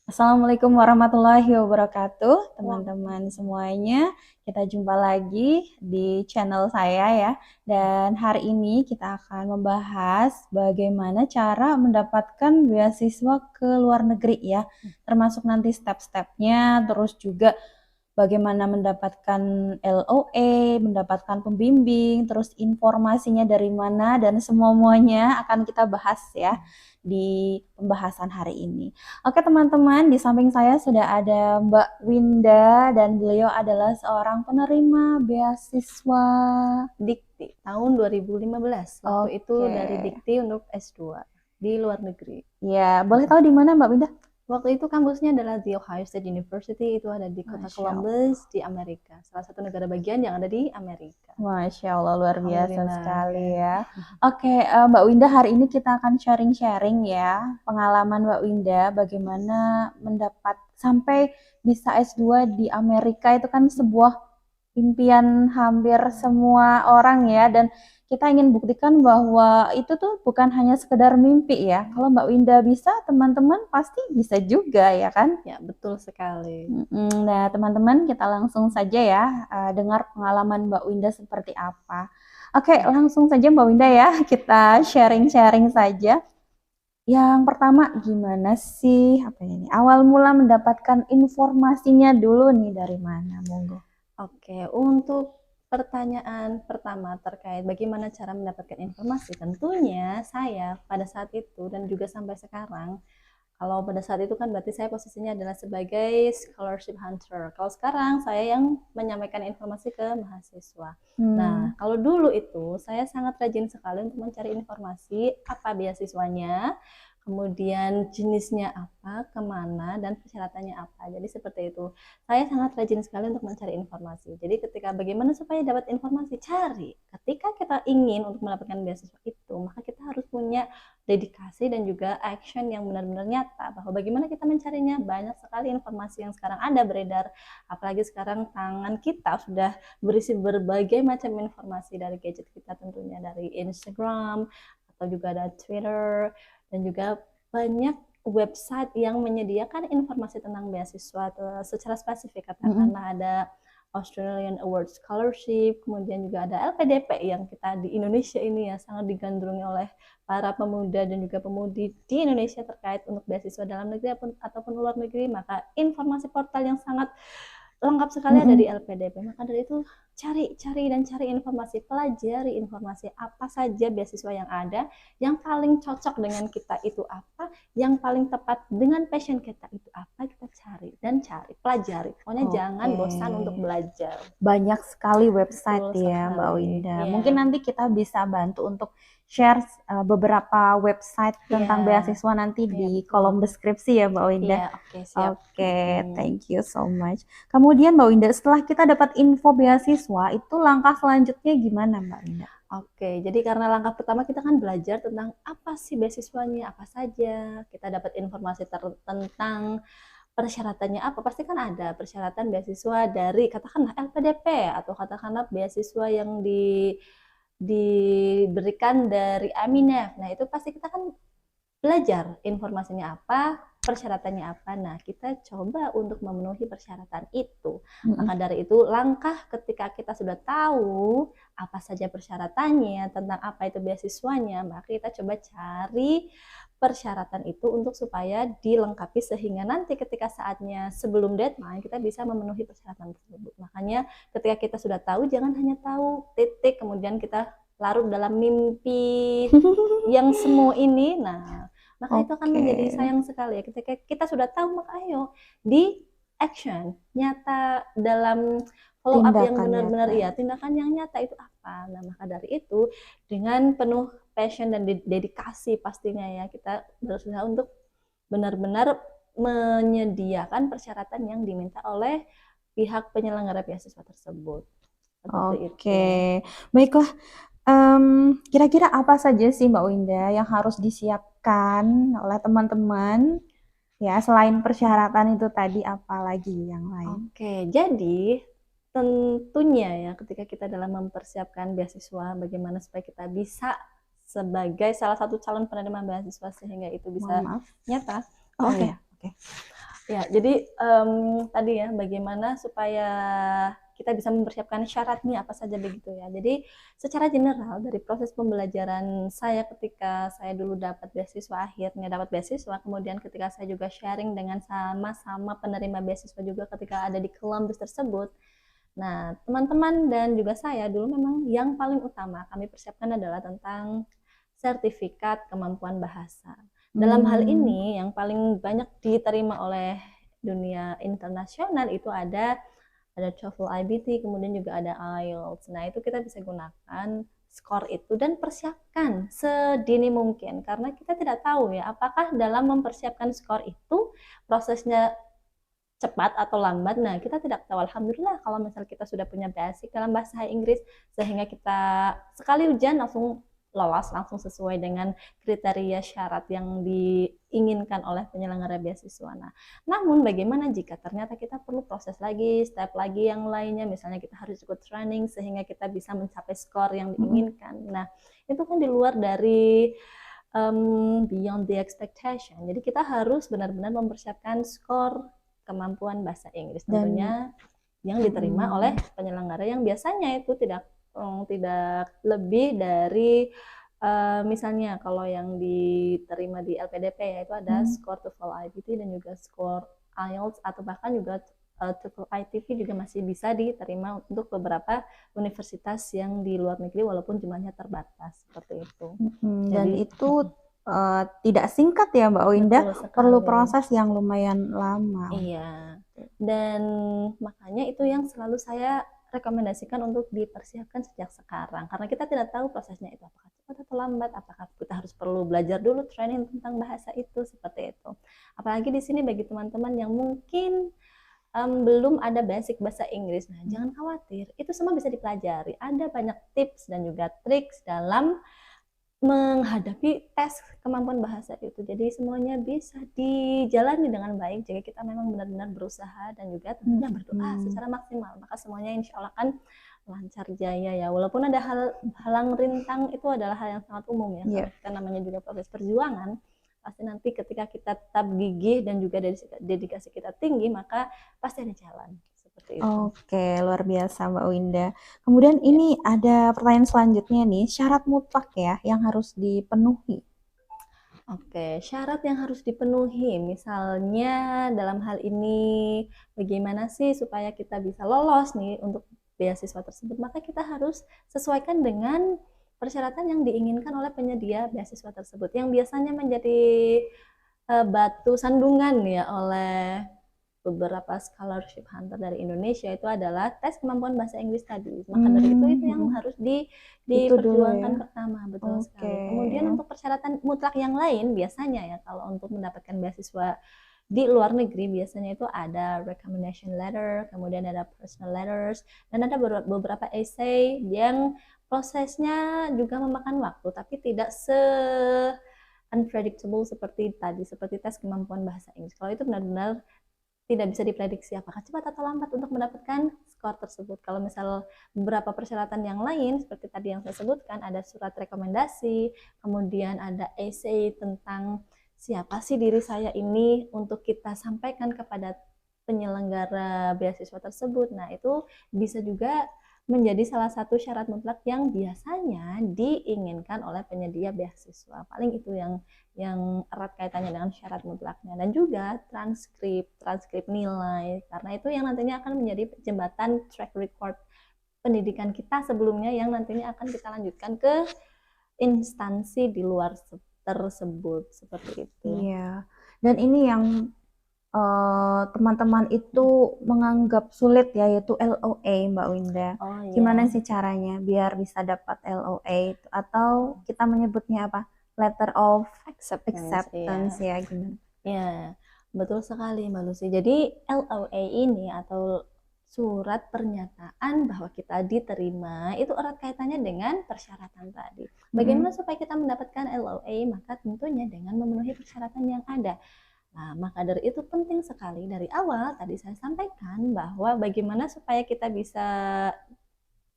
Assalamualaikum warahmatullahi wabarakatuh, Wah, teman-teman semuanya. Kita jumpa lagi di channel saya ya. Dan hari ini kita akan membahas bagaimana cara mendapatkan beasiswa ke luar negeri ya. Termasuk nanti step-stepnya, terus juga bagaimana mendapatkan LOA, mendapatkan pembimbing, terus informasinya dari mana dan semuanya akan kita bahas ya di pembahasan hari ini. Oke teman-teman, di samping saya sudah ada Mbak Winda dan beliau adalah seorang penerima beasiswa. Dikti tahun 2015. Waktu itu Oke. dari Dikti untuk S2 di luar negeri. Ya, boleh tahu di mana Mbak Winda? Waktu itu kampusnya adalah The Ohio State University, itu ada di kota Masya Allah. Columbus di Amerika. Salah satu negara bagian yang ada di Amerika. Masya Allah, luar biasa Alhamdulillah. sekali ya. Oke, Mbak Winda, hari ini kita akan sharing-sharing ya pengalaman Mbak Winda bagaimana mendapat sampai bisa S2 di Amerika itu kan sebuah impian hampir semua orang ya, dan kita ingin buktikan bahwa itu tuh bukan hanya sekedar mimpi ya. Kalau Mbak Winda bisa, teman-teman pasti bisa juga ya kan? Ya, betul sekali. Nah, teman-teman, kita langsung saja ya dengar pengalaman Mbak Winda seperti apa. Oke, langsung saja Mbak Winda ya, kita sharing-sharing saja. Yang pertama, gimana sih apa ini? Awal mula mendapatkan informasinya dulu nih dari mana, monggo. Oke, untuk pertanyaan pertama terkait bagaimana cara mendapatkan informasi, tentunya saya pada saat itu dan juga sampai sekarang. Kalau pada saat itu kan berarti saya posisinya adalah sebagai scholarship hunter. Kalau sekarang saya yang menyampaikan informasi ke mahasiswa. Nah, Hmm. kalau dulu itu saya sangat rajin sekali untuk mencari informasi apa beasiswanya, kemudian jenisnya apa, kemana, dan persyaratannya apa. Jadi seperti itu. Saya sangat rajin sekali untuk mencari informasi. Jadi ketika bagaimana supaya dapat informasi, cari. Ketika kita ingin untuk mendapatkan beasiswa itu, maka kita harus punya dedikasi dan juga action yang benar-benar nyata bahwa bagaimana kita mencarinya. Banyak sekali informasi yang sekarang ada beredar, apalagi sekarang tangan kita sudah berisi berbagai macam informasi dari gadget kita, tentunya dari Instagram atau juga ada Twitter, dan juga banyak website yang menyediakan informasi tentang beasiswa secara spesifik. Mm-mm. Katakanlah ada Australian Award Scholarship, kemudian juga ada LPDP yang kita di Indonesia ini ya sangat digandrungi oleh para pemuda dan juga pemudi di Indonesia terkait untuk beasiswa dalam negeri ataupun luar negeri. Maka informasi portal yang sangat lengkap sekali ada di Mm-mm. LPDP. Maka dari itu cari informasi, pelajari informasi apa saja beasiswa yang ada, yang paling cocok dengan kita itu apa, yang paling tepat dengan passion kita itu apa, kita cari dan pelajari. Pokoknya jangan Oke. bosan untuk belajar. Banyak sekali website Betul ya, Mbak sekali. Winda. Iya, Mungkin nanti kita bisa bantu untuk share beberapa website iya, tentang beasiswa nanti iya di betul. kolom deskripsi ya, Mbak Winda. Iya, oke, siap. Oke, thank you so much. Kemudian Mbak Winda, setelah kita dapat info beasiswa, itu langkah selanjutnya gimana, Mbak Winda? Oke, jadi karena langkah pertama kita kan belajar tentang apa sih beasiswanya, apa saja. Kita dapat informasi tentang persyaratannya apa. Pasti kan ada persyaratan beasiswa dari katakanlah LPDP atau katakanlah beasiswa yang diberikan dari Aminef. Nah, itu pasti kita kan belajar informasinya apa, persyaratannya apa. Nah, kita coba untuk memenuhi persyaratan itu. Maka Mm-mm. dari itu, langkah ketika kita sudah tahu apa saja persyaratannya, tentang apa itu beasiswanya, maka kita coba cari persyaratan itu untuk supaya dilengkapi sehingga nanti ketika saatnya sebelum deadline kita bisa memenuhi persyaratan tersebut. Makanya ketika kita sudah tahu, jangan hanya tahu titik kemudian kita larut dalam mimpi yang semu ini. Nah, maka itu akan Oke, menjadi sayang sekali ya ketika kita sudah tahu. Maka ayo di action nyata dalam follow up yang tindakan benar-benar, nyata. iya, tindakan yang nyata itu apa. Nah, maka dari itu dengan penuh passion dan dedikasi pastinya ya kita berusaha untuk benar-benar menyediakan persyaratan yang diminta oleh pihak penyelenggara beasiswa tersebut. Seperti Oke, itu. baiklah. Kira-kira apa saja sih Mbak Winda yang harus disiapkan oleh teman-teman ya selain persyaratan itu tadi apa lagi yang lain? Oke, jadi tentunya ya ketika kita dalam mempersiapkan beasiswa, bagaimana supaya kita bisa sebagai salah satu calon penerima beasiswa sehingga itu Mohon bisa maaf. nyata. Oh Oh iya, ya, oke. Ya, jadi tadi ya bagaimana supaya kita bisa mempersiapkan syaratnya apa saja begitu ya. Jadi secara general dari proses pembelajaran saya ketika saya dulu dapat beasiswa, akhirnya dapat beasiswa, kemudian ketika saya juga sharing dengan sama-sama penerima beasiswa juga ketika ada di Columbus tersebut. Nah, teman-teman dan juga saya dulu memang yang paling utama kami persiapkan adalah tentang sertifikat kemampuan bahasa. Dalam hal Hmm. ini yang paling banyak diterima oleh dunia internasional itu ada TOEFL IBT, kemudian juga ada IELTS. Nah, itu kita bisa gunakan skor itu dan persiapkan sedini mungkin karena kita tidak tahu ya apakah dalam mempersiapkan skor itu prosesnya cepat atau lambat. Nah, kita tidak tahu. Alhamdulillah kalau misal kita sudah punya basic dalam bahasa Inggris sehingga kita sekali ujian langsung lolos, langsung sesuai dengan kriteria syarat yang diinginkan oleh penyelenggara beasiswa. Nah, namun bagaimana jika ternyata kita perlu proses lagi, step lagi yang lainnya, misalnya kita harus ikut training sehingga kita bisa mencapai skor yang diinginkan. Nah, itu kan di luar dari beyond the expectation. Jadi kita harus benar-benar mempersiapkan skor kemampuan bahasa Inggris Dan tentunya yang diterima oleh mm, penyelenggara yang biasanya itu tidak lebih dari misalnya kalau yang diterima di LPDP ya itu ada mm, skor TOEFL IBT dan juga skor IELTS atau bahkan juga TOEFL ITP juga masih bisa diterima untuk beberapa universitas yang di luar negeri walaupun jumlahnya terbatas seperti itu. dan Jadi itu tidak singkat ya Mbak Winda, betul perlu sekali. proses yang lumayan lama. Iya, dan makanya itu yang selalu saya rekomendasikan untuk dipersiapkan sejak sekarang. Karena kita tidak tahu prosesnya itu apakah cepat atau lambat, apakah kita harus perlu belajar dulu training tentang bahasa itu, seperti itu. Apalagi di sini bagi teman-teman yang mungkin belum ada basic bahasa Inggris, nah jangan khawatir, itu semua bisa dipelajari. Ada banyak tips dan juga triks dalam menghadapi tes kemampuan bahasa itu. Jadi semuanya bisa dijalani dengan baik jika kita memang benar-benar berusaha dan juga tentunya berdoa Hmm, secara maksimal. Maka semuanya insya Allah akan lancar jaya ya. Walaupun ada halang rintang itu adalah hal yang sangat umum ya. Karena ya. kita namanya juga proses perjuangan. Pasti nanti ketika kita tetap gigih dan juga dedikasi kita tinggi, maka pasti ada jalan. Seperti itu. Oke, luar biasa Mbak Winda. Kemudian Ya. ini ada pertanyaan selanjutnya nih, syarat mutlak ya yang harus dipenuhi. Oke, syarat yang harus dipenuhi, misalnya dalam hal ini bagaimana sih supaya kita bisa lolos nih untuk beasiswa tersebut, maka kita harus sesuaikan dengan persyaratan yang diinginkan oleh penyedia beasiswa tersebut, yang biasanya menjadi batu sandungan ya oleh beberapa scholarship hunter dari Indonesia itu adalah tes kemampuan bahasa Inggris tadi. Maka dari itu yang Hmm, harus itu dulu ya. diperjuangkan pertama, betul Oke. sekali. Kemudian untuk persyaratan mutlak yang lain biasanya ya kalau untuk mendapatkan beasiswa di luar negeri biasanya itu ada recommendation letter, kemudian ada personal letters, dan ada beberapa essay yang prosesnya juga memakan waktu, tapi tidak unpredictable seperti tadi, seperti tes kemampuan bahasa Inggris. Kalau itu benar-benar tidak bisa diprediksi apakah cepat atau lambat untuk mendapatkan skor tersebut. Kalau misal beberapa persyaratan yang lain seperti tadi yang saya sebutkan, ada surat rekomendasi, kemudian ada essay tentang siapa sih diri saya ini untuk kita sampaikan kepada penyelenggara beasiswa tersebut. Nah, itu bisa juga menjadi salah satu syarat mutlak yang biasanya diinginkan oleh penyedia beasiswa. Paling itu yang erat kaitannya dengan syarat mutlaknya, dan juga transkrip nilai, karena itu yang nantinya akan menjadi jembatan track record pendidikan kita sebelumnya yang nantinya akan kita lanjutkan ke instansi di luar tersebut, seperti itu. Iya. Dan ini yang teman-teman itu menganggap sulit ya, yaitu LOA Mbak Winda. Oh Gimana iya, sih caranya biar bisa dapat LOA itu? Atau kita menyebutnya apa? Letter of acceptance Acceptance ya. ya gimana? Ya, betul sekali Mbak Lucy. Jadi LOA ini atau surat pernyataan bahwa kita diterima itu erat kaitannya dengan persyaratan tadi. Mm-mm. Bagaimana supaya kita mendapatkan LOA? Maka tentunya dengan memenuhi persyaratan yang ada. Nah, maka dari itu penting sekali dari awal tadi saya sampaikan bahwa bagaimana supaya kita bisa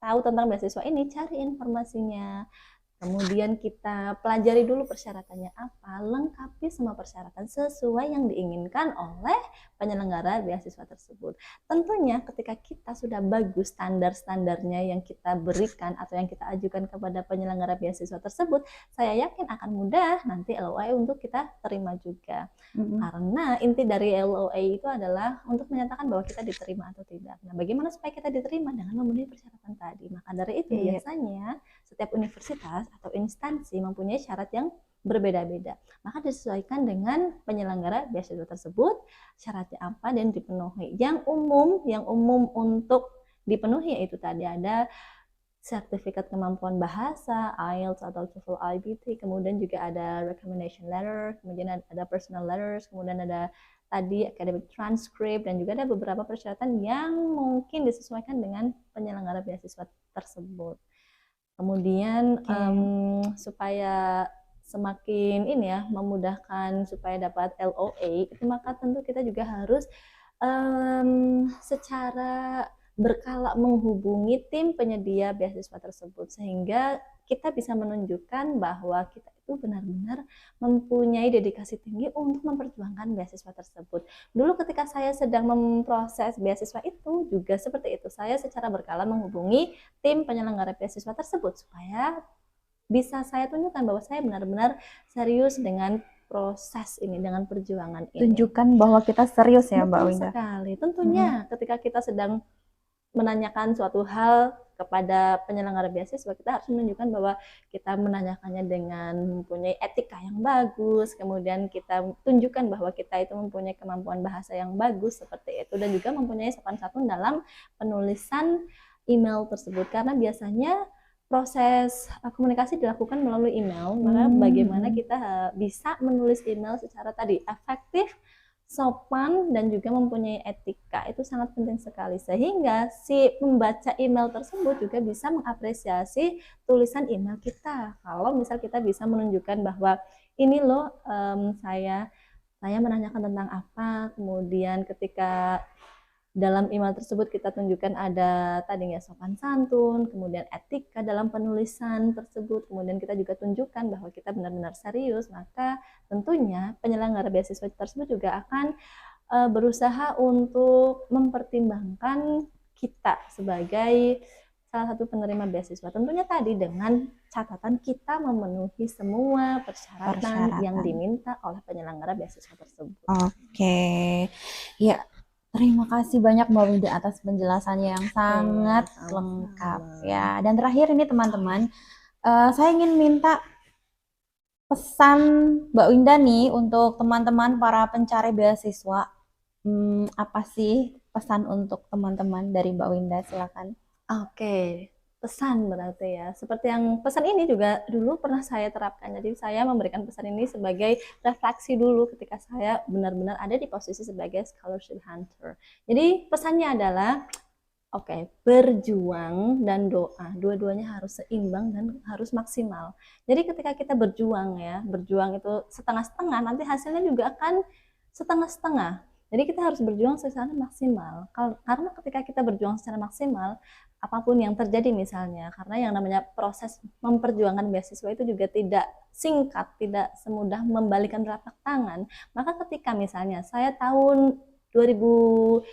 tahu tentang beasiswa ini, cari informasinya, kemudian kita pelajari dulu persyaratannya apa, lengkapi semua persyaratan sesuai yang diinginkan oleh penyelenggara beasiswa tersebut. Tentunya ketika kita sudah bagus standar-standarnya yang kita berikan atau yang kita ajukan kepada penyelenggara beasiswa tersebut, saya yakin akan mudah nanti LOA untuk kita terima juga. Karena inti dari LOA itu adalah untuk menyatakan bahwa kita diterima atau tidak. Nah, bagaimana supaya kita diterima? Dengan memenuhi persyaratan tadi. Maka dari itu biasanya setiap universitas atau instansi mempunyai syarat yang berbeda-beda. Maka disesuaikan dengan penyelenggara beasiswa tersebut, syaratnya apa dan dipenuhi. Yang umum untuk dipenuhi yaitu tadi ada sertifikat kemampuan bahasa, IELTS atau TOEFL IBT, kemudian juga ada recommendation letter, kemudian ada personal letters, kemudian ada tadi academic transcript, dan juga ada beberapa persyaratan yang mungkin disesuaikan dengan penyelenggara beasiswa tersebut. Kemudian supaya semakin ini ya memudahkan supaya dapat LOA itu, maka tentu kita juga harus secara berkala menghubungi tim penyedia beasiswa tersebut sehingga kita bisa menunjukkan bahwa kita itu benar-benar mempunyai dedikasi tinggi untuk memperjuangkan beasiswa tersebut. Dulu ketika saya sedang memproses beasiswa itu juga seperti itu, saya secara berkala menghubungi tim penyelenggara beasiswa tersebut supaya bisa saya tunjukkan bahwa saya benar-benar serius dengan proses ini, dengan perjuangan ini. Tunjukkan bahwa kita serius ya, Mbak Winda. Sekali. Tentunya ketika kita sedang menanyakan suatu hal kepada penyelenggara beasiswa, kita harus menunjukkan bahwa kita menanyakannya dengan mempunyai etika yang bagus, kemudian kita tunjukkan bahwa kita itu mempunyai kemampuan bahasa yang bagus seperti itu, dan juga mempunyai sopan santun dalam penulisan email tersebut, karena biasanya proses komunikasi dilakukan melalui email. Maka bagaimana kita bisa menulis email secara tadi efektif, sopan, dan juga mempunyai etika, itu sangat penting sekali sehingga si pembaca email tersebut juga bisa mengapresiasi tulisan email kita. Kalau misal kita bisa menunjukkan bahwa ini loh saya menanyakan tentang apa, kemudian ketika dalam email tersebut kita tunjukkan ada tadinya sopan santun, kemudian etika dalam penulisan tersebut, kemudian kita juga tunjukkan bahwa kita benar-benar serius, maka tentunya penyelenggara beasiswa tersebut juga akan berusaha untuk mempertimbangkan kita sebagai salah satu penerima beasiswa. Tentunya tadi dengan catatan kita memenuhi semua persyaratan yang diminta oleh penyelenggara beasiswa tersebut. Oke. Ya, terima kasih banyak Mbak Winda atas penjelasannya yang sangat lengkap ya. Dan terakhir ini teman-teman, saya ingin minta pesan Mbak Winda nih untuk teman-teman para pencari beasiswa. Apa sih pesan untuk teman-teman dari Mbak Winda? Silakan. Oke, pesan berarti ya. Seperti yang pesan ini juga dulu pernah saya terapkan. Jadi saya memberikan pesan ini sebagai refleksi dulu ketika saya benar-benar ada di posisi sebagai scholarship hunter. Jadi pesannya adalah berjuang dan doa, dua-duanya harus seimbang dan harus maksimal. Jadi ketika kita berjuang ya, berjuang itu setengah-setengah, nanti hasilnya juga akan setengah-setengah. Jadi kita harus berjuang secara maksimal. Karena ketika kita berjuang secara maksimal, apapun yang terjadi misalnya, karena yang namanya proses memperjuangkan beasiswa itu juga tidak singkat, tidak semudah membalikan telapak tangan. Maka ketika misalnya saya tahun 2022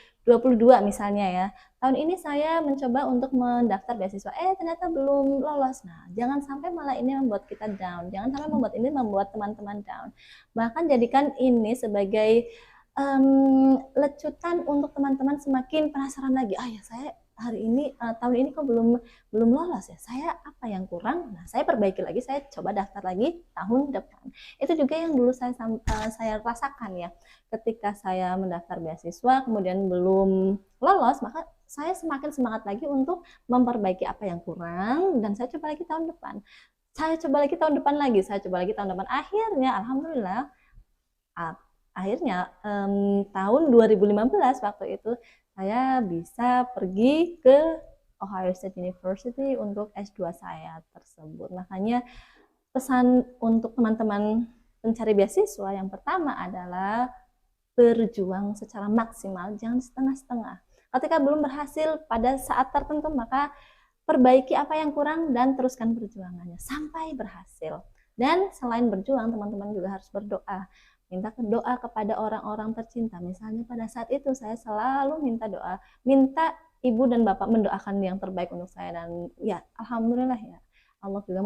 misalnya ya, tahun ini saya mencoba untuk mendaftar beasiswa, ternyata belum lolos. Nah, jangan sampai malah ini membuat kita down, jangan sampai membuat teman-teman down. Bahkan jadikan ini sebagai lecutan untuk teman-teman semakin penasaran lagi. Ya saya hari ini tahun ini kok belum lolos ya, saya apa yang kurang? Nah, saya perbaiki lagi, saya coba daftar lagi tahun depan. Itu juga yang dulu saya rasakan ya, ketika saya mendaftar beasiswa kemudian belum lolos, maka saya semakin semangat lagi untuk memperbaiki apa yang kurang, dan saya coba lagi tahun depan, saya coba lagi tahun depan lagi, saya coba lagi tahun depan. Akhirnya alhamdulillah tahun 2015 waktu itu saya bisa pergi ke Ohio State University untuk S2 saya tersebut. Makanya pesan untuk teman-teman pencari beasiswa yang pertama adalah berjuang secara maksimal, jangan setengah-setengah. Ketika belum berhasil pada saat tertentu, maka perbaiki apa yang kurang dan teruskan perjuangannya sampai berhasil. Dan selain berjuang, teman-teman juga harus berdoa. minta doa kepada orang-orang tercinta. Misalnya pada saat itu saya selalu minta doa, minta ibu dan bapak mendoakan yang terbaik untuk saya, dan ya alhamdulillah ya Allah juga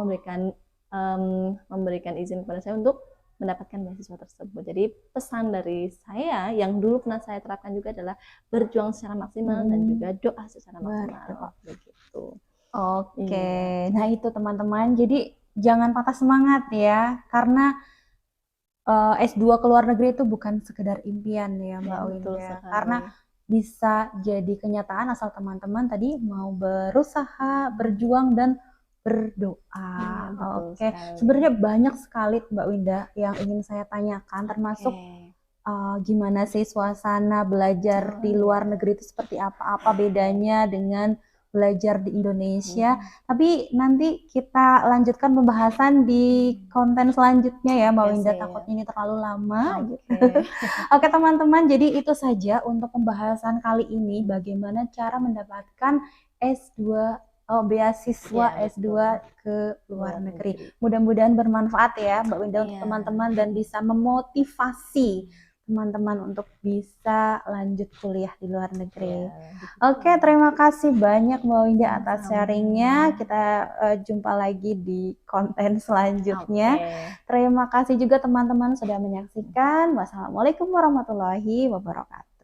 memberikan izin kepada saya untuk mendapatkan beasiswa tersebut. Jadi pesan dari saya yang dulu pernah saya terapkan juga adalah berjuang secara maksimal dan juga doa secara maksimal. Begitu. Oke, Iya. nah itu teman-teman. Jadi jangan patah semangat ya, karena S2 ke luar negeri itu bukan sekedar impian ya Mbak Ya, betul Winda, karena sekali. bisa jadi kenyataan asal teman-teman tadi mau berusaha, berjuang dan berdoa. Iya, betul Oke, sekali. sebenarnya banyak sekali Mbak Winda yang ingin saya tanyakan, termasuk Oke. gimana sih suasana belajar Oh, di luar iya. negeri itu seperti apa bedanya dengan belajar di Indonesia. Tapi nanti kita lanjutkan pembahasan di konten selanjutnya ya Mbak Oke, Winda, sih. takut ini terlalu lama gitu. Oke. Oke teman-teman, jadi itu saja untuk pembahasan kali ini, bagaimana cara mendapatkan S2 beasiswa Iya, S2 betul. ke luar Luar negeri. negeri. Mudah-mudahan bermanfaat ya Mbak Winda untuk Iya. teman-teman dan bisa memotivasi teman-teman untuk bisa lanjut kuliah di luar negeri. Iya, Oke, betul. terima kasih banyak Mbak Winda atas Sama-sama. sharingnya. Kita jumpa lagi di konten selanjutnya. Oke. Terima kasih juga teman-teman sudah menyaksikan. Wassalamualaikum warahmatullahi wabarakatuh.